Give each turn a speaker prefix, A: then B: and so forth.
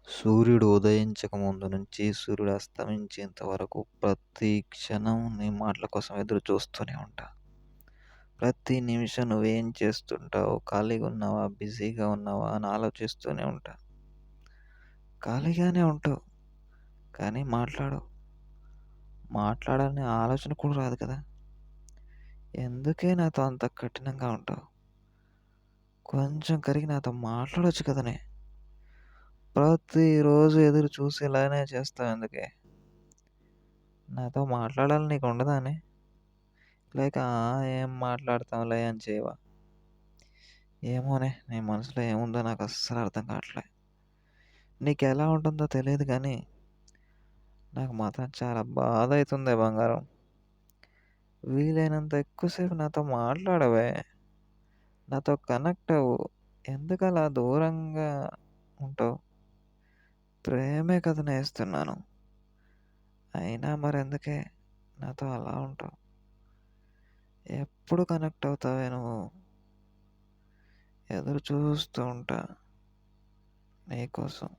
A: సూర్యుడు ఉదయించక ముందు నుంచి సూర్యుడు అస్తమించేంత వరకు ప్రతి క్షణం నీ మాటల కోసం ఎదురు చూస్తూనే ఉంటా. ప్రతి నిమిషం నువ్వేం చేస్తుంటావు? ఖాళీగా ఉన్నావా? బిజీగా ఉన్నావా? అని ఆలోచిస్తూనే ఉంటా. ఖాళీగానే ఉంటావు. కానీ మాట్లాడవు. మాట్లాడాలనే ఆలోచన కూడా రాదు కదా! ఎందుకే నాతో అంత కఠినంగా ఉంటావు? కొంచెం కరిగి నాతో మాట్లాడొచ్చు కదనే! ప్రతిరోజు ఎదురు చూసి ఇలానే చేస్తావు ఎందుకే? నాతో మాట్లాడాలని నీకు ఉండదానే? లేక ఏం మాట్లాడతాంలే అని చేయవా? ఏమోనే నీ మనసులో ఏముందో నాకు అస్సలు అర్థం కావట్లే. నీకెలా ఉంటుందో తెలీదు గానీ, నాకు మాత్రం చాలా బాధ అయితుందే బంగారం. వీలైనంత ఎక్కువ సేపు నాతో మాట్లాడవే. నాతో కనెక్ట్ అవ్వు. ఎందుకలా దూరంగా ఉంటావు? ప్రేమే కదా నేస్తున్నాను. అయినా మరెందుకే నాతో అలా ఉంటావు? ఎప్పుడు కనెక్ట్ అవుతావే నువ్వు? ఎదురు చూస్తూ ఉంటా నీకోసం.